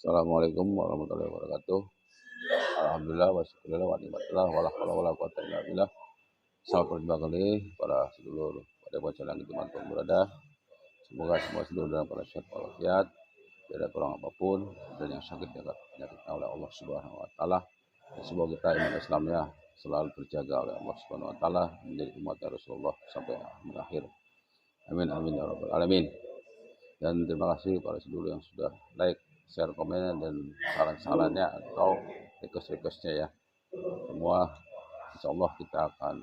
Assalamualaikum warahmatullahi wabarakatuh. Alhamdulillah wa syukurillah wa nikmatillah wa la haula wa la quwwata illa billah. Selamat berjumpa kembali para sedulur pada bacaan yang dimanapun berada. Semoga semua sedulur dalam keadaan sehat walafiat, tidak kurang apapun, dan yang sakit dapat penyakitnya oleh Allah Subhanahu wa taala. Dan semoga kita iman Islamnya selalu terjaga oleh Allah Subhanahu wa taala menjadi umat Rasulullah sampai akhir. Amin amin ya rabbal alamin. Dan terima kasih para sedulur yang sudah like, share, komen, dan saran-sarannya atau request-requestnya ya. Semua insya Allah kita akan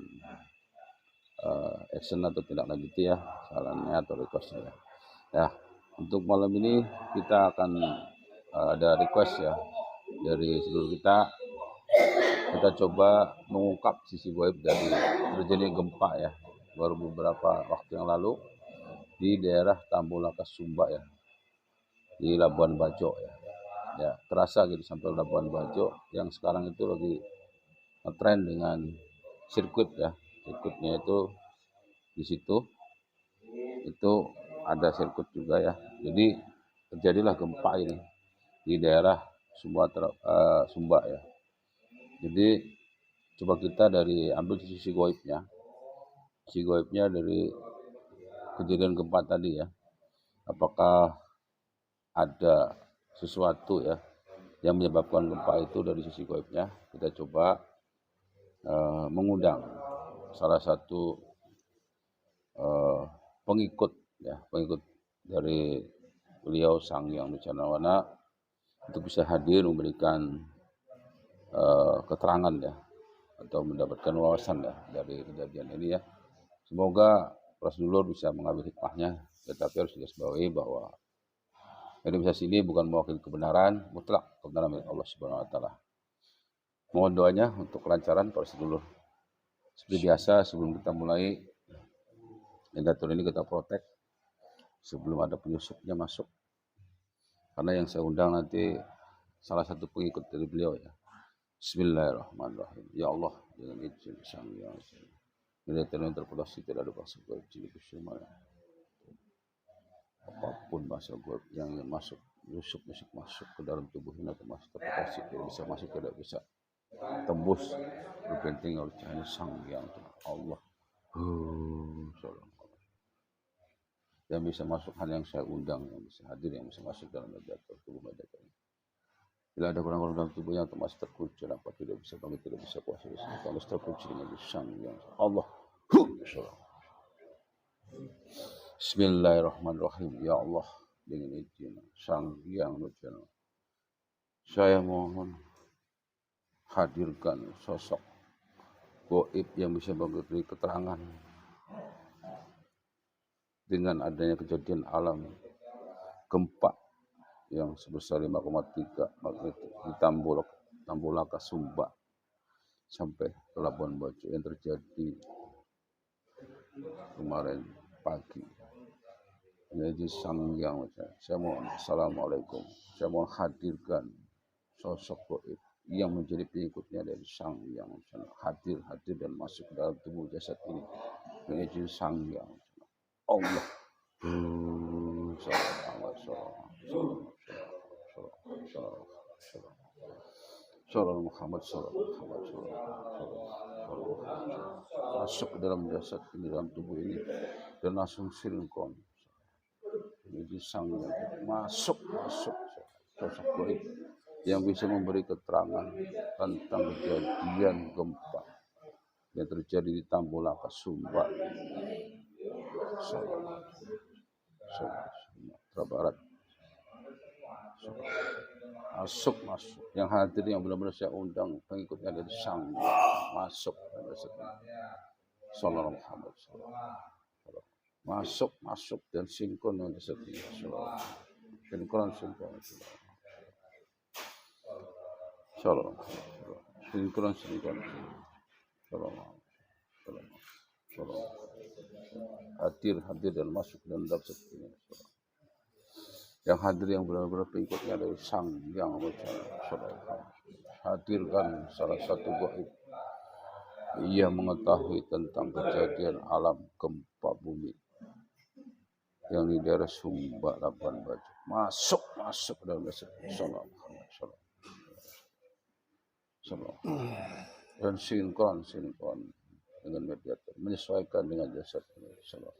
action atau tidak lanjuti ya sarannya atau requestnya. Ya, untuk malam ini kita akan ada request ya dari sedulur kita. Kita coba mengungkap sisi gaib dari terjadinya gempa ya baru beberapa waktu yang lalu di daerah Tambulaka Sumba ya, di Labuan Bajo ya. Ya, terasa gitu sampai Labuan Bajo yang sekarang itu lagi ngetren dengan sirkuit ya. Sirkuitnya itu di situ itu ada sirkuit juga ya. Jadi terjadilah gempa ini di daerah Sumba ya. Jadi coba kita dari ambil sisi goibnya. Sisi goibnya dari kejadian gempa tadi ya. Apakah ada sesuatu ya yang menyebabkan gempa itu dari sisi goibnya? Kita coba mengundang salah satu pengikut dari beliau Sang Hyang Wicanawana untuk bisa hadir memberikan keterangan ya atau mendapatkan wawasan ya dari kejadian ini ya. Semoga Rasulullah bisa mengambil hikmahnya, tetapi harus digarisbawahi bahwa organisasi ini bukan mewakili kebenaran mutlak, kebenaran milik Allah Subhanahu wa taala. Mohon doanya untuk kelancaran para sedulur. Seperti biasa sebelum kita mulai Indatur ini kita protek sebelum ada penyusupnya masuk. Karena yang saya undang nanti salah satu pengikut dari beliau ya. Bismillahirrahmanirrahim. Ya Allah, dengan izin Sang Yang Indatur ini terprodasi tidak ada bahasa gaib jin kusuma. Apapun bahasa gaib yang masuk masuk ke dalam tubuh ini termasuk terprodasi tidak bisa masuk, tidak bisa tembus berpenting oleh cahaya Sang Yang Allah. Yang bisa masuk hal yang saya undang, yang bisa hadir, yang bisa masuk dalam tubuh Mediator. Bila ada kurang-kurang dalam tubuhnya atau masih terkucil, apa tidak bisa bangkit, tidak bisa kuasa, kalau terkucil dengan Sang Yang Allah. Bismillahirrahmanirrahim. Ya Allah, dengan izin Sang Yang Nurjana, saya mohon hadirkan sosok gaib yang bisa memberi keterangan dengan adanya kejadian alam gempa yang sebesar 5,3 magnitudo di Tambulaka Sumba sampai ke Labuan Bajo yang terjadi kemarin pagi. Jadi Sang Yang, saya mohon assalamualaikum, saya mohon hadirkan sosok gaib yang menjadi pengikutnya dari Sang Yang hadir dan masuk ke dalam tubuh jasad ini dengan izin Sang Yang Allah. Salam Muhammad masuk ke dalam jasad ini, dalam tubuh ini, dan langsung sinkron. Jadi Sang Yang masuk sosok gaib yang bisa memberi keterangan tentang kejadian gempa yang terjadi di Tambulaka Sumba, Sumatera Barat. Masuk yang hadir, yang benar-benar saya undang pengikutnya dari Sang masuk Sallallahu Muhammad masuk dan sinkron dengan jasad sinkron hadir dan masuk dan dapat yang hadir yang benar-benar pengikutnya dari Sang Yang hadirkan salah satu gaib. Ia mengetahui tentang kejadian alam gempa bumi yang di daerah Sumba, Labuan Bajo. Masuk ke dalam desa. Salam. Dan sinkron dengan mediator, menyesuaikan dengan jasad. Salam.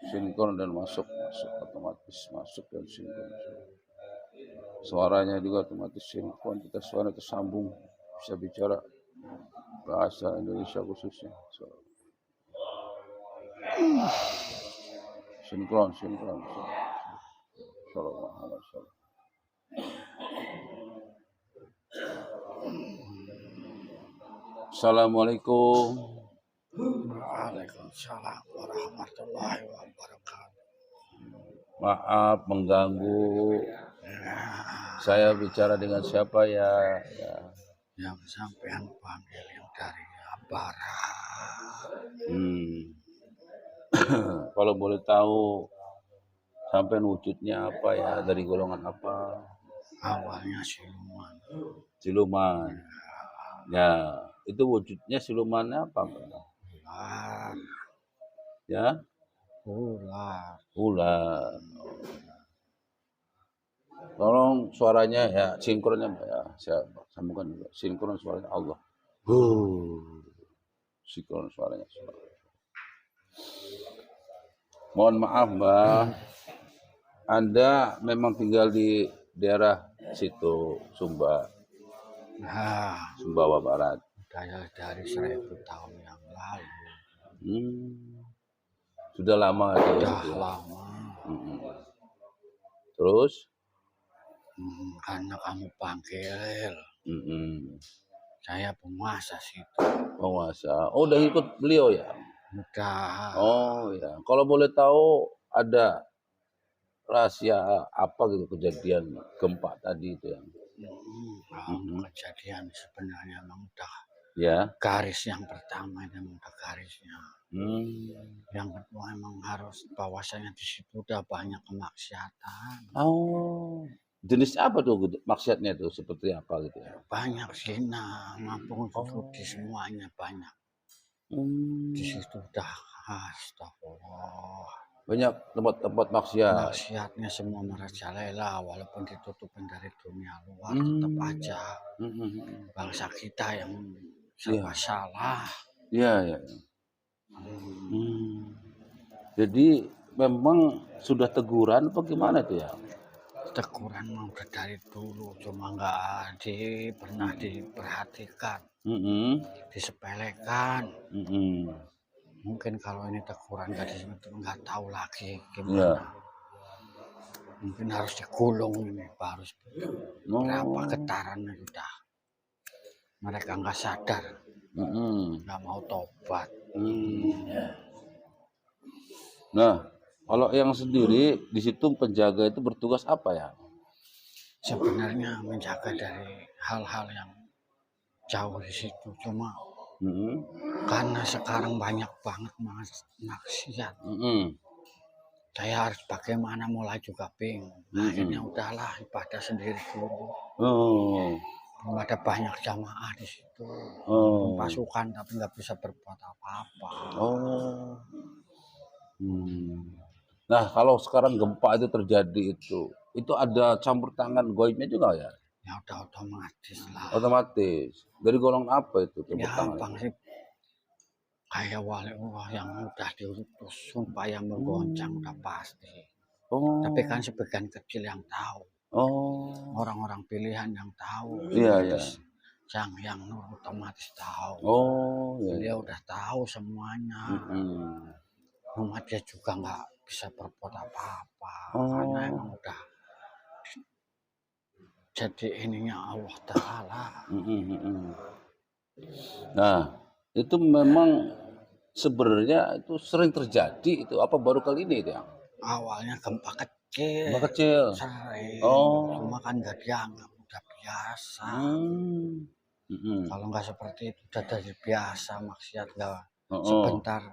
Sinkron dan masuk otomatis masuk dan sinkron. Suaranya juga otomatis sinkron, kita suara tersambung, bisa bicara bahasa Indonesia khususnya. Sinkron. Assalamualaikum. Waalaikumsalam warahmatullahi wabarakatuh. Maaf mengganggu. Saya bicara dengan siapa ya? Yang sampean panggil yang dari Barat. Kalau boleh tahu sampean wujudnya apa ya? Dari golongan apa? Awalnya Siluman. Ya, itu wujudnya silumannya apa? Ular. Ya? Ular. Tolong suaranya ya, sinkronnya ya. Saya sambungkan juga. Sinkron suaranya Allah. Sinkron suaranya. Mohon maaf, Mbak. Anda memang tinggal di daerah situ, Sumba. Sumbawa Barat. Dari 1000 tahun yang lalu. Sudah lama itu. Sudah lama. Terus? Karena kamu panggil. Saya penguasa situ. Penguasa. Oh, udah ikut beliau ya? Udah. Oh ya. Kalau boleh tahu ada rahasia apa gitu kejadian gempa tadi itu yang? Kejadian sebenarnya memang udah. Ya. Garis yang pertama itu memang udah garisnya. Yang kedua emang harus bahwasanya di situ udah banyak kemaksiatan. Oh. Jenis apa tuh maksiatnya tuh, seperti apa gitu ya? Banyak zina, maupun judi, semuanya banyak. Di situ udah astagfirullah. Banyak tempat-tempat maksiat. Maksiatnya semua merajalela, walaupun ditutupin dari dunia luar tetap aja bangsa kita yang serba salah. Iya. Jadi memang sudah teguran apa gimana tuh ya? Teguran mau dari dulu, cuma nggak pernah diperhatikan, disepelekan. Mungkin kalau ini teguran nggak tahu lagi gimana. Mungkin harus digulung ini, harus berapa getaran udah. Mereka nggak sadar, nggak mau tobat. Nah. Kalau yang sendiri di situ penjaga itu bertugas apa ya? Sebenarnya menjaga dari hal-hal yang jauh di situ, cuma karena sekarang banyak banget maksiat. Saya harus bagaimana mulai juga bingung. Akhirnya udahlah ibadah sendiri dulu. Belum ada banyak jamaah di situ, pasukan tapi nggak bisa berbuat apa-apa. Nah, kalau sekarang gempa itu terjadi itu ada campur tangan goibnya juga ya? Ya udah otomatis lah. Otomatis. Dari golongan apa itu campur tangan? Bang sih, kayak wali Allah yang udah diutus supaya menggoncang udah pasti. Tapi kan sebagian kecil yang tahu. Orang-orang pilihan yang tahu. Iya. Yang nur otomatis tahu. Iya. Dia udah tahu semuanya. Cuma dia juga nggak bisa berbuat apa-apa karena emang udah jadi ininya Allah Ta'ala. Nah, itu memang sebenarnya itu sering terjadi itu apa baru kali ini itu ya? Awalnya gempa kecil. Sering. Cuma kan nggak dianggap, udah biasa. Kalau nggak seperti itu udah dari biasa maksiat nggak sebentar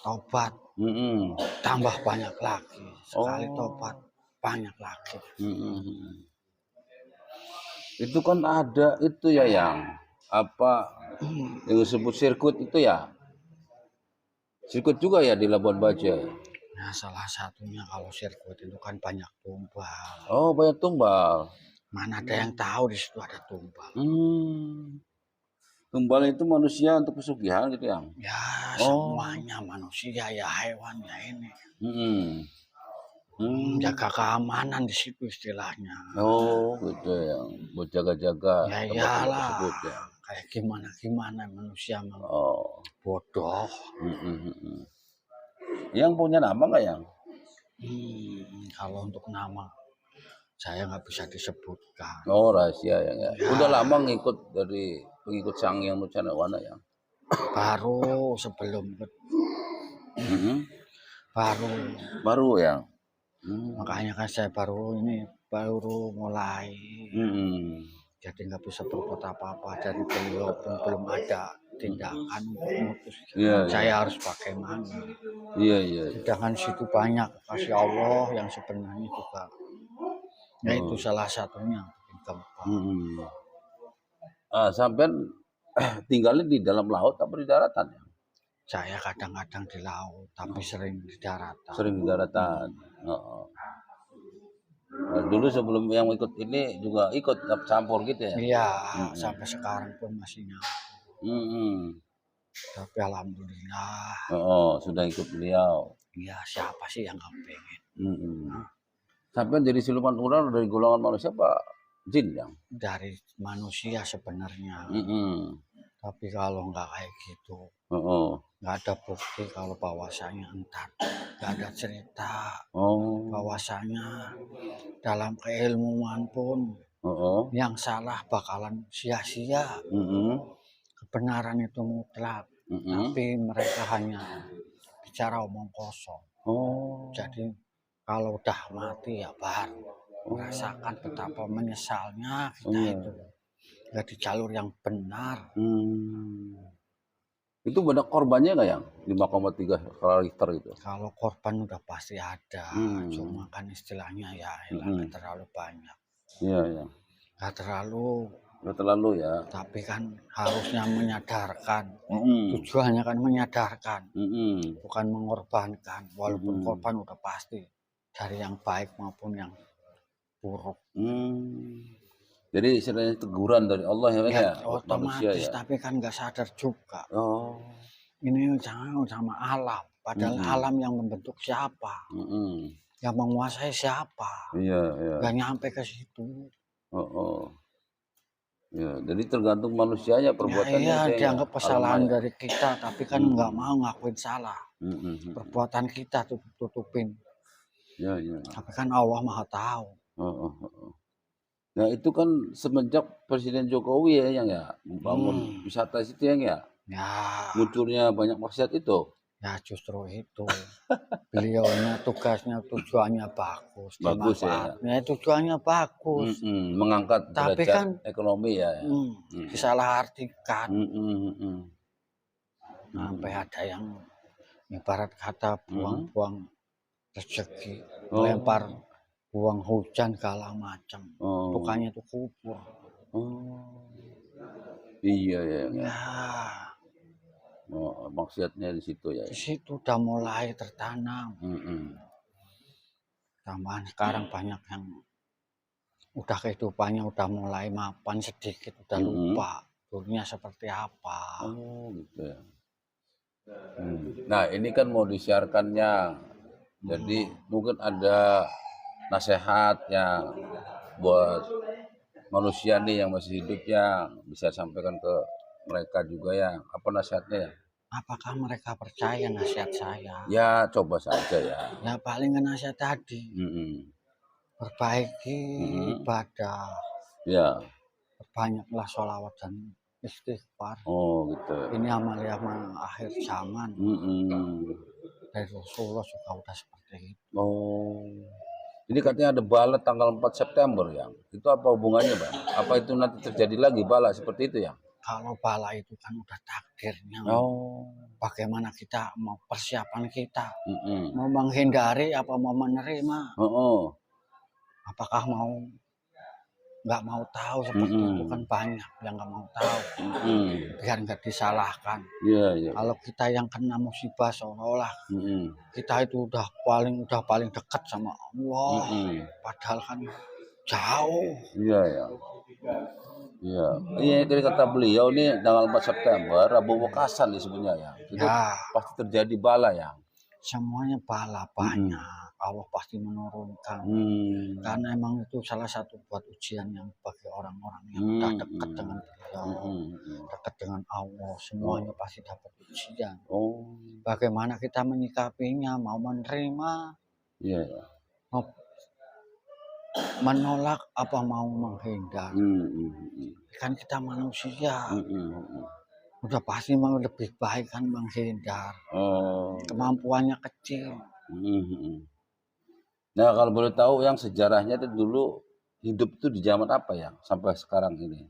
tobat tambah banyak lagi, sekali tobat banyak lagi. Itu kan ada itu ya yang apa yang disebut sirkuit itu ya? Sirkuit juga ya di Labuan Bajo. Nah, salah satunya kalau sirkuit itu kan banyak tumbal. Oh, banyak tumbal. Mana ada yang tahu di situ ada tumbal. Tumbal itu manusia untuk pesugihan gitu ya? Ya, semuanya manusia ya hewan ya ini. Jaga keamanan di situ istilahnya. Oh, gitu ya. Buat jaga-jaga Ya tempat-tempat iyalah. tersebut ya. Kayak gimana manusia Oh. bodoh. Yang punya nama nggak yang? Kalau untuk nama saya nggak bisa disebutkan. Oh, rahasia ya. Udah lama ngikut dari pengikut Sanghyang Nucanawana ya? Baru sebelum baru ya. Makanya kan saya baru mulai. Jadi nggak bisa berbuat apa-apa, dari beliau pun belum ada tindakan untuk memutuskan saya harus pakai mana. Iya. Sedangkan situ banyak kasih Allah yang sebenarnya juga. Ya itu salah satunya. Sampai tinggalnya di dalam laut atau di daratan ya? Saya kadang-kadang di laut, tapi sering di daratan. Sering di daratan. Nah, dulu sebelum yang ikut ini juga ikut campur gitu ya? Iya, sampai sekarang pun masih nyampe. Tapi alhamdulillah. Sudah ikut beliau. Iya, siapa sih yang nggak pengen? Sampai jadi siluman ular dari golongan manusia Pak jin yang? Dari manusia sebenarnya. Tapi kalau nggak kayak gitu, nggak ada bukti kalau bahwasanya entar, nggak ada cerita bahwasanya dalam keilmuan pun yang salah bakalan sia-sia. Kebenaran itu mutlak, tapi mereka hanya bicara omong kosong. Jadi kalau udah mati ya baru merasakan betapa menyesalnya kita itu nggak di jalur yang benar. Itu banyak korbannya nggak yang 5,3 skala Richter itu? Kalau korban udah pasti ada, cuma kan istilahnya ya nggak terlalu banyak. Iya. Nggak terlalu ya. Tapi kan harusnya menyadarkan. Tujuannya kan menyadarkan, bukan mengorbankan. Walaupun korban udah pasti dari yang baik maupun yang buruk. Jadi istilahnya teguran dari Allah ya, otomatis manusia, ya? Tapi kan nggak sadar juga. Ini sama alam, padahal alam yang membentuk siapa, yang menguasai siapa. Iya. Nggak nyampe ke situ. Ya, jadi tergantung manusianya perbuatannya. Iya, dianggap kesalahan dari kita, tapi kan nggak mau ngakuin salah. Perbuatan kita tutupin. Ya. Tapi kan Allah Maha tahu. Nah itu kan semenjak Presiden Jokowi ya yang membangun wisata situ ya. Munculnya banyak maksiat itu. Ya justru itu. Beliaunya tujuannya bagus. Bagus ya. Tujuannya bagus. Mengangkat tapi derajat kan ekonomi ya. Disalahartikan. Sampai ada yang ibarat kata buang-buang rezeki, lempar buang hujan segala macam. Bukannya itu kubur. Iya ya. Maksudnya di situ ya. Di situ udah mulai tertanam. Tambahan sekarang banyak yang udah kehidupannya udah mulai mapan sedikit, udah lupa dunia seperti apa. Gitu ya. Nah ini kan mau disiarkannya, jadi mungkin ada nasihat yang buat manusia nih yang masih hidup yang bisa sampaikan ke mereka juga ya. Apa nasihatnya ya? Apakah mereka percaya nasihat saya? Ya coba saja ya. Ya paling nasihat tadi. Perbaiki ibadah. Ya. Perbanyaklah sholawat dan istighfar. Gitu. Ini amal-amal akhir zaman. Dari Rasulullah juga udah seperti itu. Ini katanya ada bala tanggal 4 September ya. Itu apa hubungannya Bang? Apa itu nanti terjadi lagi bala seperti itu ya? Kalau bala itu kan udah takdirnya. Bagaimana kita mau persiapan kita? Mau menghindari apa mau menerima? Apakah mau nggak mau tahu seperti itu kan banyak yang nggak mau tahu. Biar nggak disalahkan. Iya, iya. Kalau kita yang kena musibah seolah-olah kita itu udah paling dekat sama Allah. Padahal kan jauh. Iya, ya. Iya, iya dari kata beliau nih tanggal 4 September Rabu Wekasan disebutnya ya. Itu Ya, pasti terjadi bala ya. semuanya bala banyak. Allah pasti menurunkan. Karena emang itu salah satu buat ujian yang bagi orang-orang yang udah dekat dengan beliau, dekat dengan Allah, semuanya pasti dapat ujian. Bagaimana kita menyikapinya, mau menerima, Iya, ya. mau menolak apa mau menghindar. Kan kita manusia, udah pasti mau lebih baik kan menghindar. Kemampuannya kecil. Nah kalau boleh tahu yang sejarahnya itu dulu hidup itu di zaman apa ya sampai sekarang ini?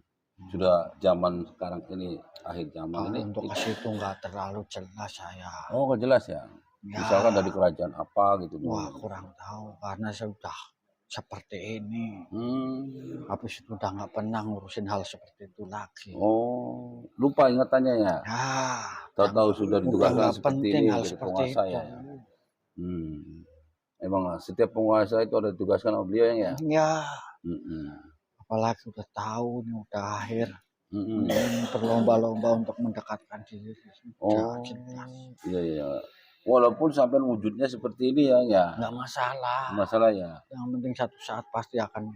Sudah zaman sekarang ini akhir zaman ini. Untuk ke situ nggak terlalu jelas saya. Oh nggak jelas ya? Misalkan dari kerajaan apa gitu. Wah kurang tahu karena saya udah seperti ini. Habis itu udah nggak pernah ngurusin hal seperti itu lagi. Oh lupa ingatannya ya? Tahu-tahu sudah ditugaskan seperti ini jadi penguasa ya. Emang setiap penguasa itu ada ditugaskan oleh beliau ya? Iya. Apalagi udah tahu nih udah akhir. Berlomba-lomba untuk mendekatkan diri. Iya iya. Walaupun sampai wujudnya seperti ini ya. Nggak masalah. Masalah ya. Yang penting satu saat pasti akan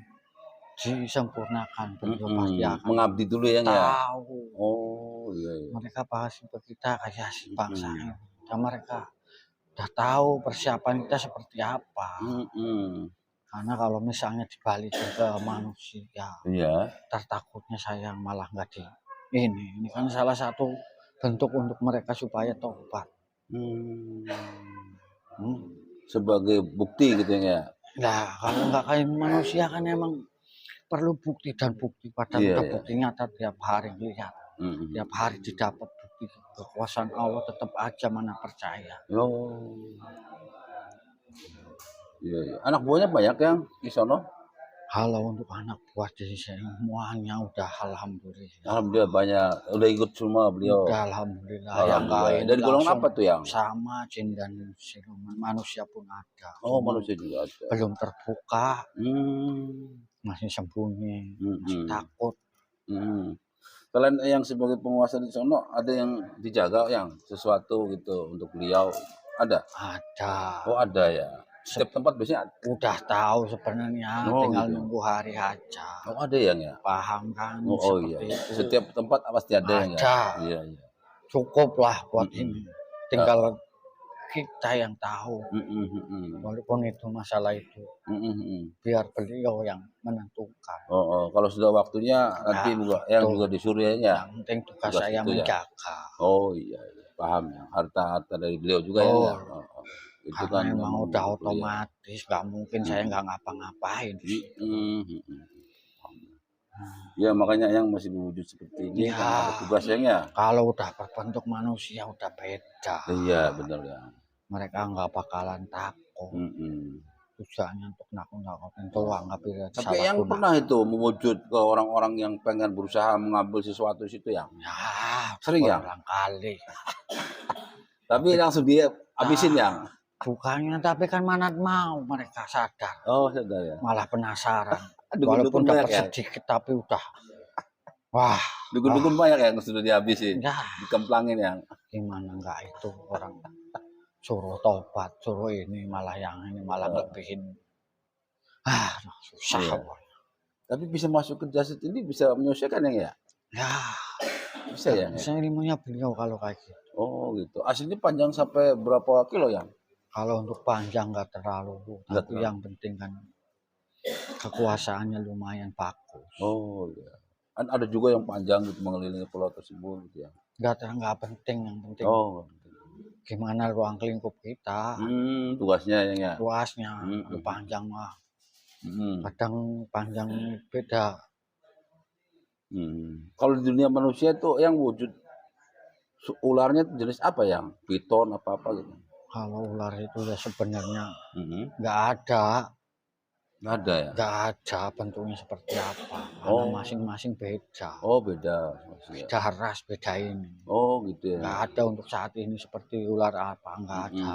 disempurnakan. Beliau pasti akan mengabdi dulu ya. Tahu. Oh iya. Mereka pasti kita kayak si bangsa ini. Dan mereka udah tahu persiapan kita seperti apa. Karena kalau misalnya dibalikin ke manusia, tertakutnya saya malah nggak di ini kan salah satu bentuk untuk mereka supaya tobat. Sebagai bukti gitu ya. Nah kalau nggak kayak manusia kan emang perlu bukti dan bukti padahal bukti nyata tiap hari lihat, tiap hari didapat bukti kekuasaan Allah tetap aja mana percaya. Iya. Anak buahnya banyak yang di sono? Kalau untuk anak buah di semuanya udah alhamdulillah. Alhamdulillah banyak. Udah ikut semua beliau. Udah alhamdulillah. Yang lain. Dari golongan apa tuh yang? Sama jin dan siluman. Manusia pun ada. Oh manusia juga ada. Belum terbuka. Masih sembunyi. Masih takut. Kalian yang sebagai penguasa di sono ada yang dijaga yang sesuatu gitu untuk beliau ada? Ada. Oh ada ya. Setiap tempat biasanya udah tahu sebenarnya, tinggal gitu. Nunggu hari aja. Oh ada yang ya? Paham kan? Iya. Itu. Setiap tempat pasti ada yang ya? Iya. Cukup lah buat ini. Tinggal kita yang tahu. Walaupun itu masalah itu. Biar beliau yang menentukan. Kalau sudah waktunya nanti yang juga disuruh ya? Yang penting tugas saya menjaga. Oh iya. Paham ya. Harta dari beliau juga ya? Itu karena kan memang udah otomatis nggak mungkin saya nggak ngapa-ngapain ya makanya yang masih berwujud seperti ini kan ada tugasnya. Kalau udah berbentuk manusia udah beda. Iya benar ya. Mereka nggak bakalan takut. Tujuannya untuk nakut-nakutin doang. Tapi yang pernah itu mewujud ke orang-orang yang pengen berusaha mengambil sesuatu situ yang sering ya kali. Tapi langsung dia habisin yang bukannya, tapi kan mana mau mereka sadar. Oh sadar ya. Malah penasaran. Walaupun dapat sedikit tapi udah. Wah. Dukun-dukun banyak yang sudah dihabisin. Dikemplangin yang. Gimana enggak itu orang suruh tobat, suruh ini malah yang ini malah lebihin. Susah. Tapi bisa masuk ke jasad ini bisa menyelesaikan yang ya? Ya. Bisa ya? Saya ilmunya beliau kalau kayak gitu. Oh gitu. Aslinya panjang sampai berapa kilo yang? Kalau untuk panjang nggak terlalu, tapi yang penting kan kekuasaannya lumayan bagus. Oh iya. Kan ada juga yang panjang gitu mengelilingi pulau tersebut gitu ya. Nggak penting, yang penting. Gimana ruang lingkup kita? Tugasnya ya. Luasnya, panjang mah. Kadang panjang beda. Kalau di dunia manusia tuh yang wujud ularnya jenis apa yang? Piton apa gitu? Kalau ular itu ya sebenarnya nggak ada. Nggak ada ya? Nggak ada bentuknya seperti apa, karena Oh, masing-masing beda. oh beda maksudnya. Beda ras, beda ini. Oh gitu ya. Nggak ada untuk saat ini seperti ular apa, nggak ada.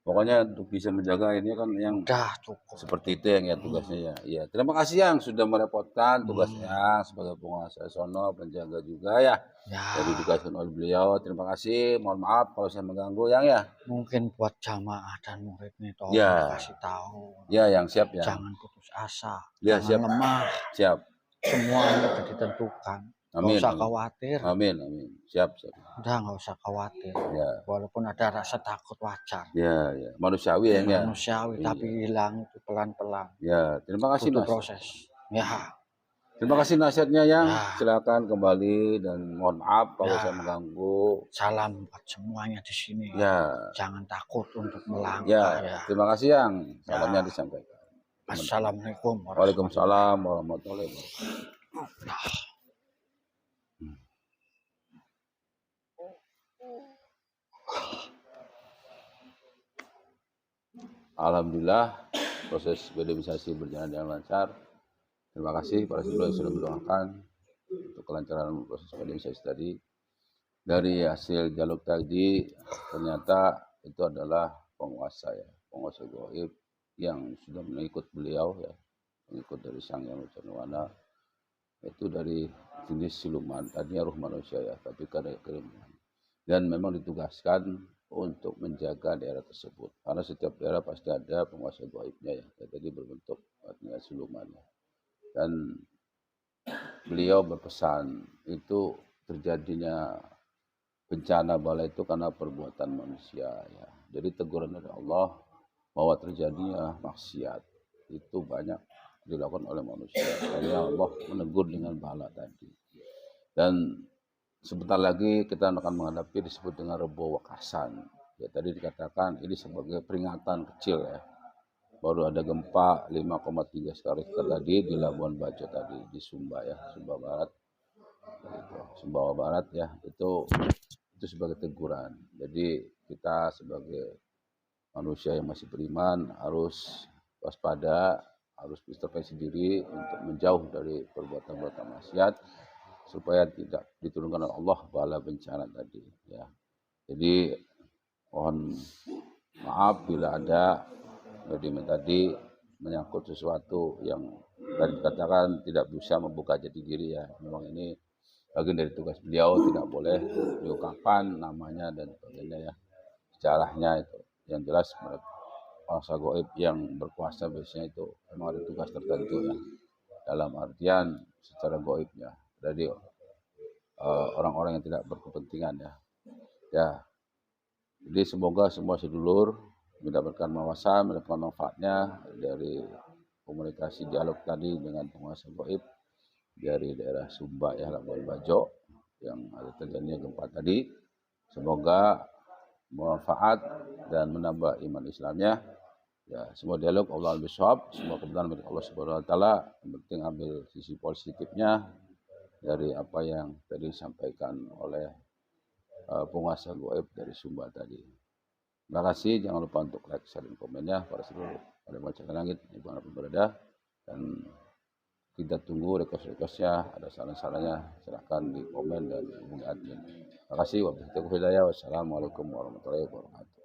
Pokoknya untuk bisa menjaga ini kan yang Udah cukup. seperti itu yang ya tugasnya ya. Iya, terima kasih yang sudah merepotkan tugasnya sebagai penguasa sono, penjaga juga ya. Ya, Dari ditugaskan oleh beliau. Terima kasih. Mohon maaf kalau saya mengganggu yang ya. mungkin buat jamaah dan murid nih tolong Ya. kasih tahu. Ya, yang siap ya. Jangan putus asa, Ya, jangan siap. lemah. Siap. Semuanya udah ditentukan. Nggak Amin. usah Amin. khawatir. Amin. Amin. Siap. Siap. Udah nggak usah khawatir. Ya. Walaupun ada rasa takut wajar. Ya, ya. Manusiawi ya. Manusiawi, Iya. tapi hilang itu pelan-pelan. Ya, terima kasih Butuh Mas. proses. Ya. Terima kasih nasihatnya yang. Ya. Silakan kembali dan mohon maaf kalau Ya. saya mengganggu. Salam buat semuanya di sini. Ya. Jangan takut untuk melangkah. Ya. Ya. Terima kasih yang. Salamnya disampaikan. Assalamualaikum Waalaikumsalam warahmatullahi wabarakatuh. Alhamdulillah proses BDMisasi berjalan dengan lancar. Terima kasih para siswa yang sudah mendoakan untuk kelancaran proses BDMisasi tadi. Dari hasil dialog tadi ternyata itu adalah penguasa ya, penguasa gaib yang sudah mengikut beliau ya, mengikut dari Sang Yang Nurjana, itu dari jenis siluman, tadinya ruh manusia ya, tapi karena kiriman. Dan memang ditugaskan untuk menjaga daerah tersebut. Karena setiap daerah pasti ada penguasa gaibnya ya, jadi berbentuk artinya siluman ya. Dan beliau berpesan itu terjadinya bencana bala itu karena perbuatan manusia ya. Jadi teguran dari Allah bahwa terjadinya maksiat itu banyak dilakukan oleh manusia. Jadi Allah menegur dengan bala tadi. Dan sebentar lagi kita akan menghadapi disebut dengan Rebo Wakasan. Ya tadi dikatakan ini sebagai peringatan kecil ya. Baru ada gempa 5,3 skala Richter tadi di Labuan Bajo tadi di Sumba ya, Sumba Barat. Sumbawa Barat ya, itu sebagai teguran. Jadi kita sebagai manusia yang masih beriman harus waspada, harus introspeksi diri untuk menjauh dari perbuatan-perbuatan maksiat supaya tidak diturunkan oleh Allah bala bencana tadi ya. Jadi mohon maaf bila ada tadi menyangkut sesuatu yang tadi dikatakan tidak bisa membuka jati diri ya. Memang ini bagian dari tugas beliau, tidak boleh diungkapkan namanya dan sebagainya ya, sejarahnya itu. Yang jelas penguasa gaib yang berkuasa biasanya itu memang ada tugas tertentu ya, dalam artian secara gaibnya dari orang-orang yang tidak berkepentingan ya. Ya, jadi semoga semua sedulur mendapatkan wawasan, mendapatkan manfaatnya dari komunikasi dialog tadi dengan penguasa gaib dari daerah Sumba ya, Labuan Bajo yang ada terjadinya gempa tadi. Semoga bermanfaat dan menambah iman Islamnya. Ya, semua dialog Allah al-Bishawab, semua kebenaran milik Allah Subhanahu wa taala. Yang penting ambil sisi positifnya dari apa yang tadi disampaikan oleh penguasa gaib dari Sumba tadi. Terima kasih, jangan lupa untuk like, share, dan komennya para seluruh pada baca langit dimanapun berada, dan kita tunggu request-requestnya, ada saran-sarannya silahkan di komen dan hubungi admin. Terima kasih. Wassalamualaikum warahmatullahi wabarakatuh.